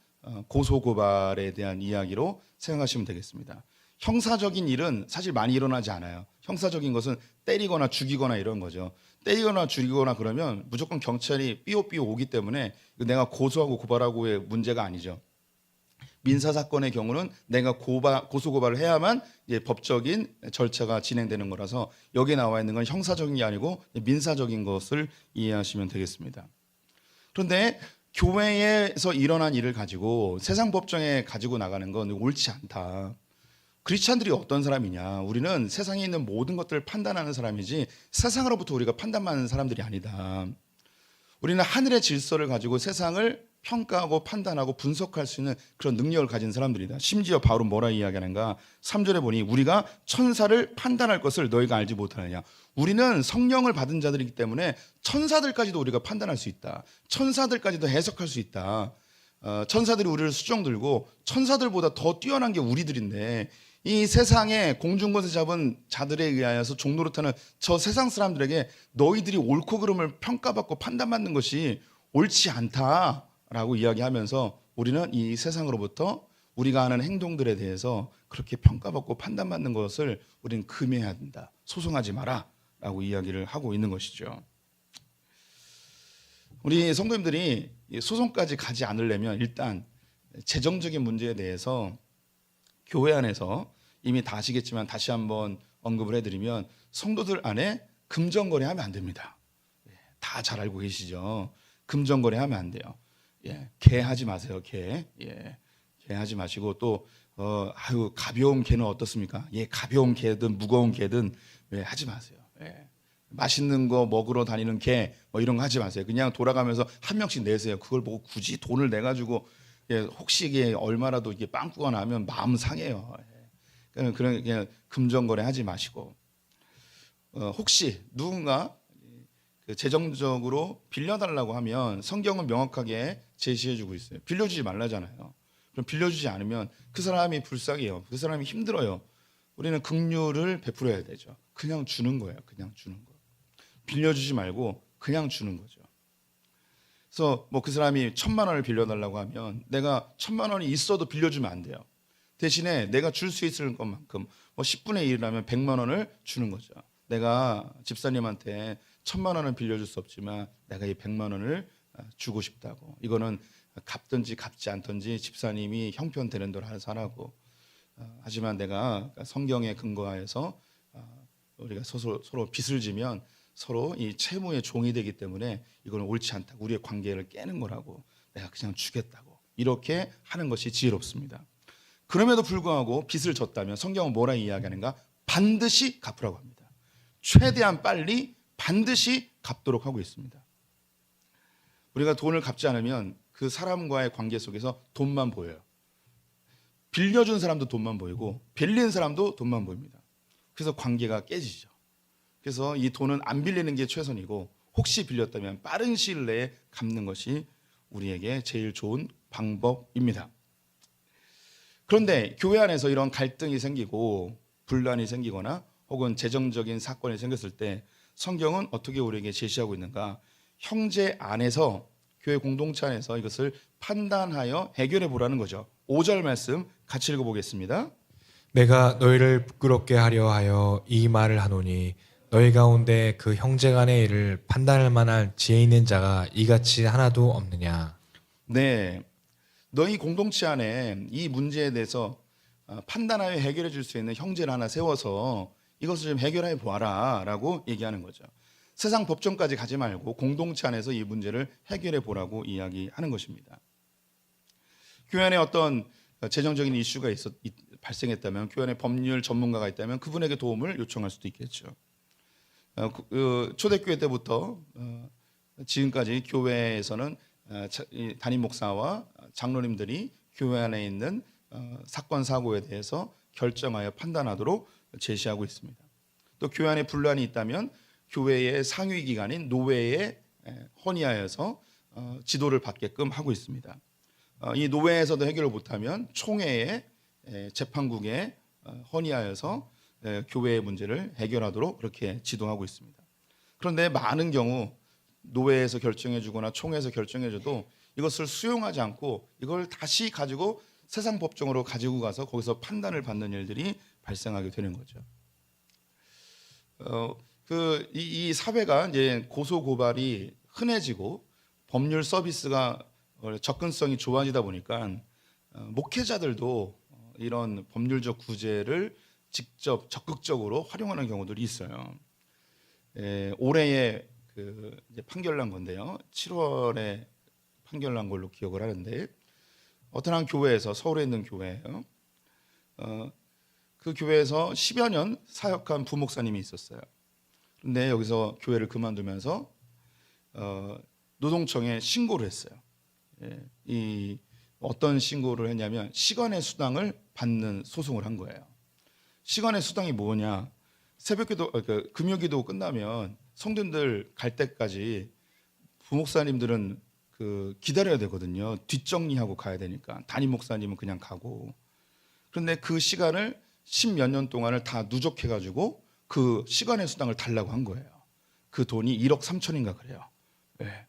고소 고발에 대한 이야기로 생각하시면 되겠습니다. 형사적인 일은 사실 많이 일어나지 않아요. 형사적인 것은 때리거나 죽이거나 이런 거죠. 때리거나 죽이거나 그러면 무조건 경찰이 삐오삐오 오기 때문에 내가 고소하고 고발하고의 문제가 아니죠. 민사 사건의 경우는 내가 고소 고발을 해야만 이제 법적인 절차가 진행되는 거라서 여기에 나와 있는 건 형사적인 게 아니고 민사적인 것을 이해하시면 되겠습니다. 그런데 교회에서 일어난 일을 가지고 세상 법정에 가지고 나가는 건 옳지 않다. 크리스찬들이 어떤 사람이냐? 우리는 세상에 있는 모든 것들을 판단하는 사람이지 세상으로부터 우리가 판단받는 사람들이 아니다. 우리는 하늘의 질서를 가지고 세상을 평가하고 판단하고 분석할 수 있는 그런 능력을 가진 사람들이다. 심지어 바울은 뭐라 이야기하는가? 3절에 보니 우리가 천사를 판단할 것을 너희가 알지 못하느냐. 우리는 성령을 받은 자들이기 때문에 천사들까지도 우리가 판단할 수 있다. 천사들까지도 해석할 수 있다. 천사들이 우리를 수종 들고 천사들보다 더 뛰어난 게 우리들인데 이 세상에 공중권세 잡은 자들에 의하여서 종노릇하는 저 세상 사람들에게 너희들이 옳고 그름을 평가받고 판단받는 것이 옳지 않다라고 이야기하면서 우리는 이 세상으로부터 우리가 하는 행동들에 대해서 그렇게 평가받고 판단받는 것을 우리는 금해야 된다. 소송하지 마라 라고 이야기를 하고 있는 것이죠. 우리 성도님들이 소송까지 가지 않으려면 일단 재정적인 문제에 대해서 교회 안에서 이미 다 아시겠지만 다시 한번 언급을 해드리면 성도들 안에 금전거래하면 안 됩니다. 다 잘 알고 계시죠? 금전거래하면 안 돼요. 개하지 마세요. 개 하지 마시고 또 가벼운 개는 어떻습니까? 가벼운 개든 무거운 개든 하지 마세요. 맛있는 거 먹으러 다니는 개 이런 거 하지 마세요. 그냥 돌아가면서 한 명씩 내세요. 그걸 보고 굳이 돈을 내 가지고 혹시 이게 얼마라도 이게 빵꾸가 나면 마음 상해요. 그냥 금전거래 하지 마시고 혹시 누군가 재정적으로 빌려달라고 하면 성경은 명확하게 제시해주고 있어요. 빌려주지 말라잖아요. 그럼 빌려주지 않으면 그 사람이 불쌍해요. 그 사람이 힘들어요. 우리는 긍휼을 베풀어야 되죠. 그냥 주는 거예요. 그냥 주는 거. 빌려주지 말고 그냥 주는 거죠. 그래서 그 사람이 1,000만 원을 빌려달라고 하면 내가 1,000만 원이 있어도 빌려주면 안 돼요. 대신에 내가 줄 수 있을 것만큼 10분의 1이라면 100만 원을 주는 거죠. 내가 집사님한테 1,000만 원은 빌려줄 수 없지만 내가 이 100만 원을 주고 싶다고. 이거는 갚든지 갚지 않든지 집사님이 형편되는 대로 하라고. 하지만 내가 성경에 근거하여서 우리가 서로 빚을 지면 서로 이 채무의 종이 되기 때문에 이거는 옳지 않다고. 우리의 관계를 깨는 거라고. 내가 그냥 주겠다고. 이렇게 하는 것이 지혜롭습니다. 그럼에도 불구하고 빚을 졌다면 성경은 뭐라 이야기하는가? 반드시 갚으라고 합니다. 최대한 빨리 반드시 갚도록 하고 있습니다. 우리가 돈을 갚지 않으면 그 사람과의 관계 속에서 돈만 보여요. 빌려준 사람도 돈만 보이고 빌린 사람도 돈만 보입니다. 그래서 관계가 깨지죠. 그래서 이 돈은 안 빌리는 게 최선이고 혹시 빌렸다면 빠른 시일 내에 갚는 것이 우리에게 제일 좋은 방법입니다. 그런데 교회 안에서 이런 갈등이 생기고 분란이 생기거나 혹은 재정적인 사건이 생겼을 때 성경은 어떻게 우리에게 제시하고 있는가? 형제 안에서 교회 공동체 안에서 이것을 판단하여 해결해 보라는 거죠. 5절 말씀 같이 읽어보겠습니다. 내가 너희를 부끄럽게 하려 하여 이 말을 하노니 너희 가운데 그 형제 간의 일을 판단할 만한 지혜 있는 자가 이같이 하나도 없느냐. 네, 너희 공동체 안에 이 문제에 대해서 판단하여 해결해 줄 수 있는 형제를 하나 세워서 이것을 좀 해결해 보아라 라고 얘기하는 거죠. 세상 법정까지 가지 말고 공동체 안에서 이 문제를 해결해 보라고 이야기하는 것입니다. 교회 안에 어떤 재정적인 이슈가 발생했다면 교회 안에 법률 전문가가 있다면 그분에게 도움을 요청할 수도 있겠죠. 초대교회 때부터 지금까지 교회에서는 담임 목사와 장로님들이 교회 안에 있는 사건 사고에 대해서 결정하여 판단하도록 제시하고 있습니다. 또 교회 안에 분란이 있다면 교회의 상위 기관인 노회에 헌의하여서 지도를 받게끔 하고 있습니다. 이 노회에서도 해결을 못하면 총회의 재판국에 헌의하여서 교회의 문제를 해결하도록 그렇게 지도하고 있습니다. 그런데 많은 경우 노회에서 결정해주거나 총회에서 결정해줘도 이것을 수용하지 않고 이걸 다시 가지고 세상 법정으로 가지고 가서 거기서 판단을 받는 일들이 발생하게 되는 거죠. 이 사회가 이제 고소 고발이 흔해지고 법률 서비스가 접근성이 좋아지다 보니까 목회자들도 이런 법률적 구제를 직접 적극적으로 활용하는 경우들이 있어요. 올해에 이제 판결 난 건데요. 7월에 판결 난 걸로 기억을 하는데 어떤 한 교회에서 서울에 있는 교회예요. 그 교회에서 10여 년 사역한 부목사님이 있었어요. 그런데 여기서 교회를 그만두면서 노동청에 신고를 했어요. 이 어떤 신고를 했냐면 시간의 수당을 받는 소송을 한 거예요. 시간의 수당이 뭐냐? 새벽기도, 금요기도 끝나면 성도들 갈 때까지 부목사님들은 기다려야 되거든요. 뒷정리하고 가야 되니까. 담임 목사님은 그냥 가고. 그런데 그 시간을 10몇 년 동안을 다 누적해가지고 그 시간의 수당을 달라고 한 거예요. 그 돈이 1억 3천인가 그래요. 네.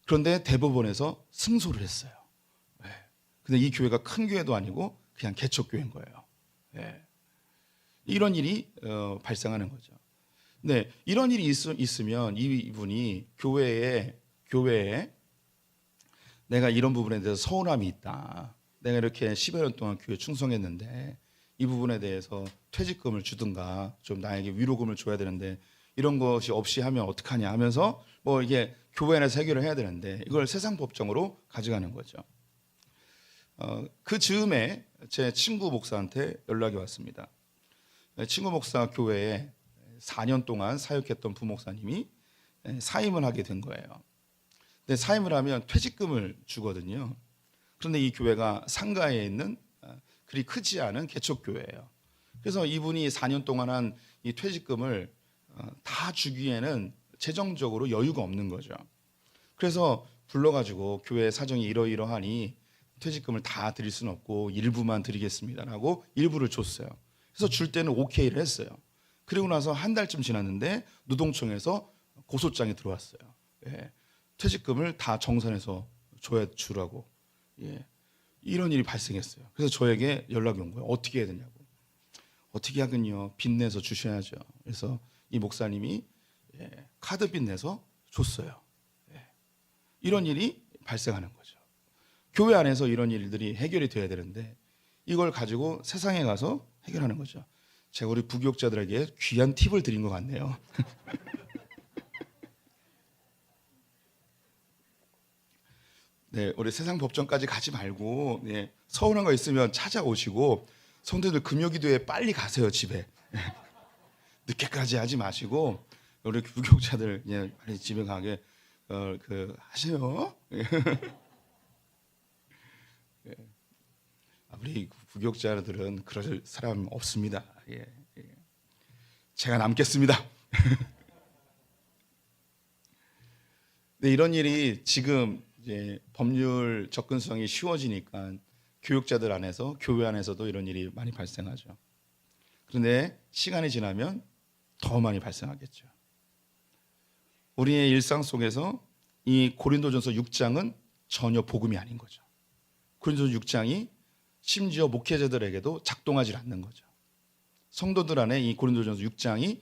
그런데 대법원에서 승소를 했어요. 네. 근데 이 교회가 큰 교회도 아니고 그냥 개척교회인 거예요. 네. 이런 일이 발생하는 거죠. 네, 이런 일이 있으면 이분이 교회에 내가 이런 부분에 대해서 서운함이 있다. 내가 이렇게 10여 년 동안 교회 충성했는데 이 부분에 대해서 퇴직금을 주든가 좀 나에게 위로금을 줘야 되는데 이런 것이 없이 하면 어떡하냐 하면서 뭐 이게 교회 안에서 해결을 해야 되는데 이걸 세상 법정으로 가져가는 거죠. 그 즈음에 제 친구 목사한테 연락이 왔습니다. 친구 목사 교회에 4년 동안 사역했던 부목사님이 사임을 하게 된 거예요. 근데 사임을 하면 퇴직금을 주거든요. 그런데 이 교회가 상가에 있는 그리 크지 않은 개척교회예요. 그래서 이분이 4년 동안 한 이 퇴직금을 다 주기에는 재정적으로 여유가 없는 거죠. 그래서 불러가지고 교회 사정이 이러이러하니 퇴직금을 다 드릴 수는 없고 일부만 드리겠습니다라고 일부를 줬어요. 그래서 줄 때는 오케이를 했어요. 그리고 나서 한 달쯤 지났는데 노동청에서 고소장이 들어왔어요. 예. 퇴직금을 다 정산해서 주라고. 예. 이런 일이 발생했어요. 그래서 저에게 연락이 온 거예요. 어떻게 해야 되냐고. 어떻게 하긴요. 빚내서 주셔야죠. 그래서 이 목사님이 카드 빚내서 줬어요. 이런 일이 발생하는 거죠. 교회 안에서 이런 일들이 해결이 돼야 되는데 이걸 가지고 세상에 가서 해결하는 거죠. 제가 우리 부교육자들에게 귀한 팁을 드린 것 같네요. 네, 우리 세상 법정까지 가지 말고 서운한 거 있으면 찾아오시고 성도들 금요기도에 빨리 가세요 집에. 늦게까지 하지 마시고 우리 부교육자들 빨리 집에 가게 하세요. 우리 부교육자들은 그럴 사람 없습니다. 제가 남겠습니다. 네, 이런 일이 지금 이제 법률 접근성이 쉬워지니까 교육자들 안에서 교회 안에서도 이런 일이 많이 발생하죠. 그런데 시간이 지나면 더 많이 발생하겠죠. 우리의 일상 속에서 이 고린도전서 6장은 전혀 복음이 아닌 거죠. 고린도전서 6장이 심지어 목회자들에게도 작동하지 않는 거죠. 성도들 안에 이 고린도전서 6장이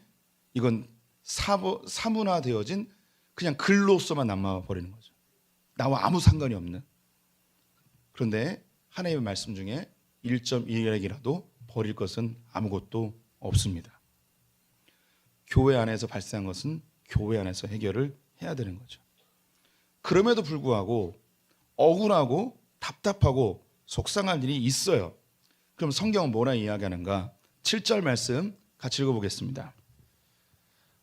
이건 사문화되어진 그냥 글로서만 남아버리는 거죠. 나와 아무 상관이 없는. 그런데 하나님의 말씀 중에 1.1핵이라도 버릴 것은 아무것도 없습니다. 교회 안에서 발생한 것은 교회 안에서 해결을 해야 되는 거죠. 그럼에도 불구하고 억울하고 답답하고 속상한 일이 있어요. 그럼 성경은 뭐라 이야기하는가? 7절 말씀 같이 읽어보겠습니다.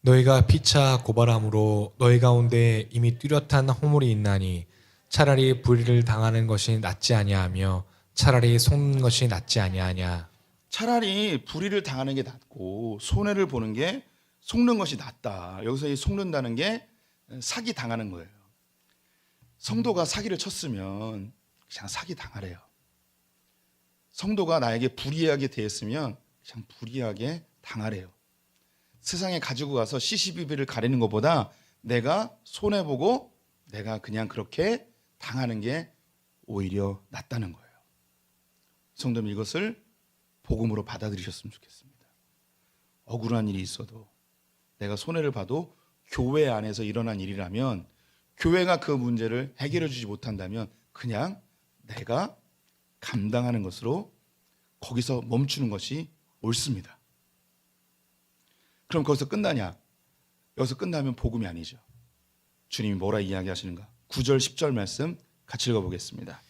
너희가 피차 고발함으로 너희 가운데 이미 뚜렷한 허물이 있나니 차라리 불의를 당하는 것이 낫지 아니하며 차라리 속는 것이 낫지 아니하냐. 차라리 불의를 당하는 게 낫고 손해를 보는 게 속는 것이 낫다. 여기서 이 속는다는 게 사기 당하는 거예요. 성도가 사기를 쳤으면 그냥 사기 당하래요. 성도가 나에게 불이하게 대했으면 그냥 불이하게 당하래요. 세상에 가지고 가서 시시비비를 가리는 것보다 내가 손해보고 내가 그냥 그렇게 당하는 게 오히려 낫다는 거예요. 성도님 이것을 복음으로 받아들이셨으면 좋겠습니다. 억울한 일이 있어도 내가 손해를 봐도 교회 안에서 일어난 일이라면 교회가 그 문제를 해결해 주지 못한다면 그냥 내가 감당하는 것으로 거기서 멈추는 것이 옳습니다. 그럼 거기서 끝나냐? 여기서 끝나면 복음이 아니죠. 주님이 뭐라 이야기하시는가? 9절 10절 말씀 같이 읽어보겠습니다.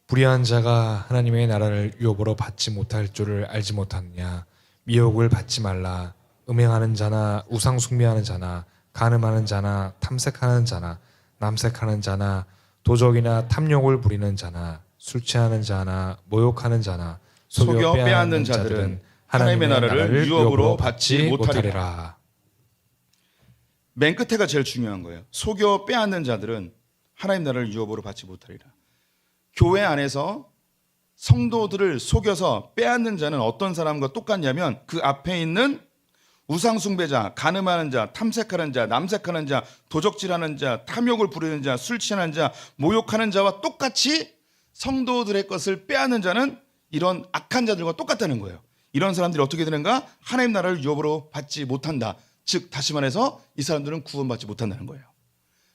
불의한 자가 하나님의 나라를 유업으로 받지 못할 줄을 알지 못하느냐. 미혹을 받지 말라. 음행하는 자나 우상 숭배하는 자나 간음하는 자나 탐색하는 자나 남색하는 자나 도적이나 탐욕을 부리는 자나 술 취하는 자나 모욕하는 자나 속여 빼앗는 자들은 하나님의 나라를 유업으로 받지 못하리라. 맨 끝에가 제일 중요한 거예요. 속여 빼앗는 자들은 하나님 나라를 유업으로 받지 못하리라. 교회 안에서 성도들을 속여서 빼앗는 자는 어떤 사람과 똑같냐면 그 앞에 있는 우상숭배자, 간음하는 자, 탐색하는 자, 남색하는 자, 도적질하는 자, 탐욕을 부리는 자, 술 취하는 자, 모욕하는 자와 똑같이 성도들의 것을 빼앗는 자는 이런 악한 자들과 똑같다는 거예요. 이런 사람들이 어떻게 되는가? 하나님 나라를 유업으로 받지 못한다. 즉 다시 말해서 이 사람들은 구원받지 못한다는 거예요.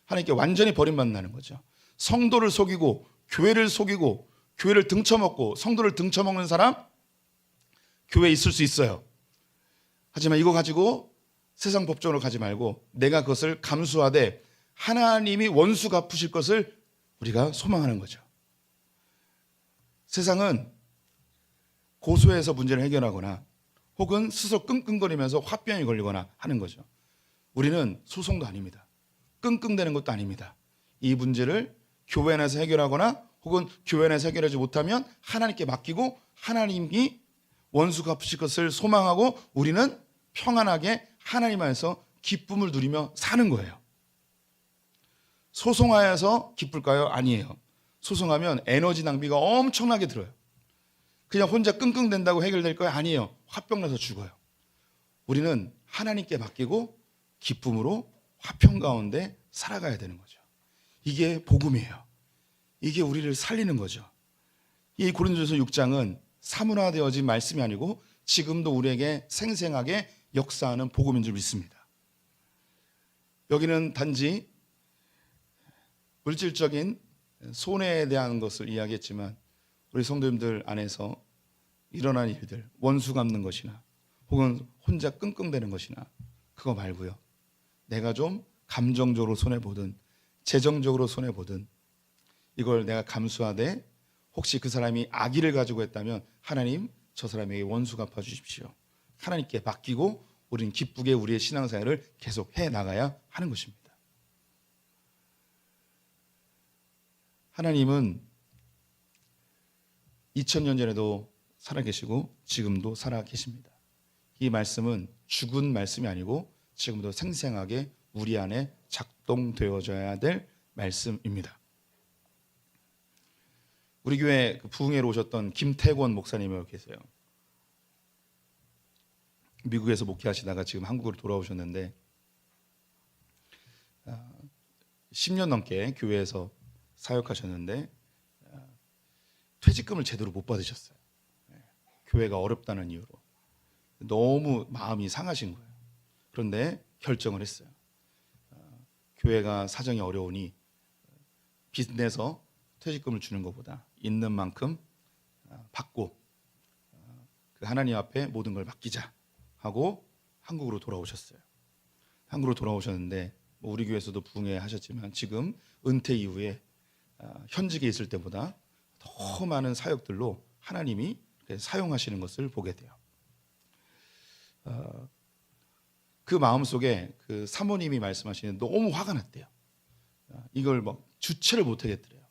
하나님께 완전히 버림받는다는 거죠. 성도를 속이고 교회를 속이고 교회를 등쳐먹고 성도를 등쳐먹는 사람, 교회에 있을 수 있어요. 하지만 이거 가지고 세상 법정으로 가지 말고 내가 그것을 감수하되 하나님이 원수 갚으실 것을 우리가 소망하는 거죠. 세상은 고소해서 문제를 해결하거나 혹은 스스로 끙끙거리면서 화병이 걸리거나 하는 거죠. 우리는 소송도 아닙니다. 끙끙대는 것도 아닙니다. 이 문제를 교회 안에서 해결하거나 혹은 교회 안에서 해결하지 못하면 하나님께 맡기고 하나님이 원수 갚으실 것을 소망하고 우리는 평안하게 하나님 안에서 기쁨을 누리며 사는 거예요. 소송하여서 기쁠까요? 아니에요. 소송하면 에너지 낭비가 엄청나게 들어요. 그냥 혼자 끙끙댄다고 해결될까요? 아니에요. 화병 나서 죽어요. 우리는 하나님께 맡기고 기쁨으로 화평 가운데 살아가야 되는 거죠. 이게 복음이에요. 이게 우리를 살리는 거죠. 이 고린도전서 6장은 사문화되어진 말씀이 아니고 지금도 우리에게 생생하게 역사하는 복음인 줄 믿습니다. 여기는 단지 물질적인 손해에 대한 것을 이야기했지만 우리 성도님들 안에서 일어난 일들, 원수 갚는 것이나 혹은 혼자 끙끙대는 것이나 그거 말고요. 내가 좀 감정적으로 손해보든 재정적으로 손해보든 이걸 내가 감수하되 혹시 그 사람이 악의를 가지고 했다면 하나님 저 사람에게 원수 갚아주십시오. 하나님께 맡기고 우리는 기쁘게 우리의 신앙생활을 계속 해나가야 하는 것입니다. 하나님은 2000년 전에도 살아계시고 지금도 살아계십니다. 이 말씀은 죽은 말씀이 아니고 지금도 생생하게 우리 안에 작동되어져야 될 말씀입니다. 우리 교회 부흥회로 오셨던 김태권 목사님이 계세요. 미국에서 목회하시다가 지금 한국으로 돌아오셨는데 10년 넘게 교회에서 사역하셨는데 퇴직금을 제대로 못 받으셨어요. 교회가 어렵다는 이유로 너무 마음이 상하신 거예요. 그런데 결정을 했어요. 교회가 사정이 어려우니 빚 내서 퇴직금을 주는 것보다 있는 만큼 받고 그 하나님 앞에 모든 걸 맡기자 하고 한국으로 돌아오셨어요. 한국으로 돌아오셨는데 우리 교회에서도 부흥회 하셨지만 지금 은퇴 이후에 현직에 있을 때보다 더 많은 사역들로 하나님이 사용하시는 것을 보게 돼요. 그 마음속에 그 사모님이 말씀하시는 너무 화가 났대요. 이걸 막 주체를 못 하겠더래요.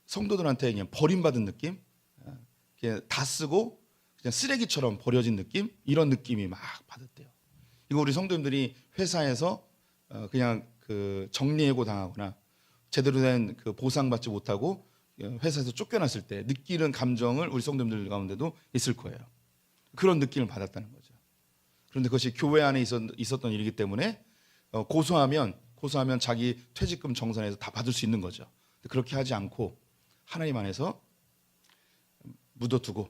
성도들한테 그냥 버림받은 느낌, 그냥 다 쓰고 그냥 쓰레기처럼 버려진 느낌, 이런 느낌이 막 받았대요. 이거 우리 성도님들이 회사에서 그냥 그 정리해고 당하거나 제대로 된 그 보상받지 못하고 회사에서 쫓겨났을 때 느끼는 감정을 우리 성도님들 가운데도 있을 거예요. 그런 느낌을 받았다는 거죠. 그런데 그것이 교회 안에 있었던 일이기 때문에 고소하면 자기 퇴직금 정산해서 다 받을 수 있는 거죠. 그렇게 하지 않고 하나님 안에서 묻어두고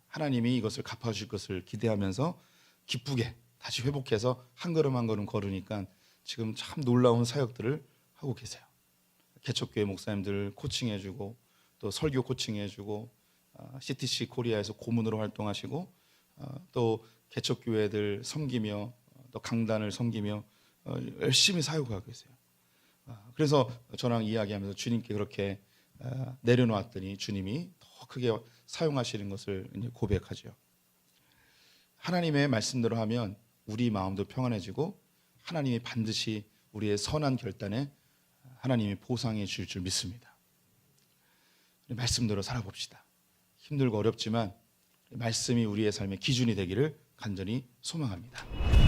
하나님이 이것을 갚아주실 것을 기대하면서 기쁘게 다시 회복해서 한 걸음 한 걸음 걸으니까 지금 참 놀라운 사역들을 하고 계세요. 개척교회 목사님들 코칭해주고 또 설교 코칭해주고 CTC 코리아에서 고문으로 활동하시고 또 개척교회들 섬기며 또 강단을 섬기며 열심히 사역하고 계세요. 그래서 저랑 이야기하면서 주님께 그렇게 내려놓았더니 주님이 더 크게 사용하시는 것을 고백하죠. 하나님의 말씀대로 하면 우리 마음도 평안해지고 하나님이 반드시 우리의 선한 결단에 하나님이 보상해 주실 줄 믿습니다. 말씀대로 살아봅시다. 힘들고 어렵지만 말씀이 우리의 삶의 기준이 되기를 간절히 소망합니다.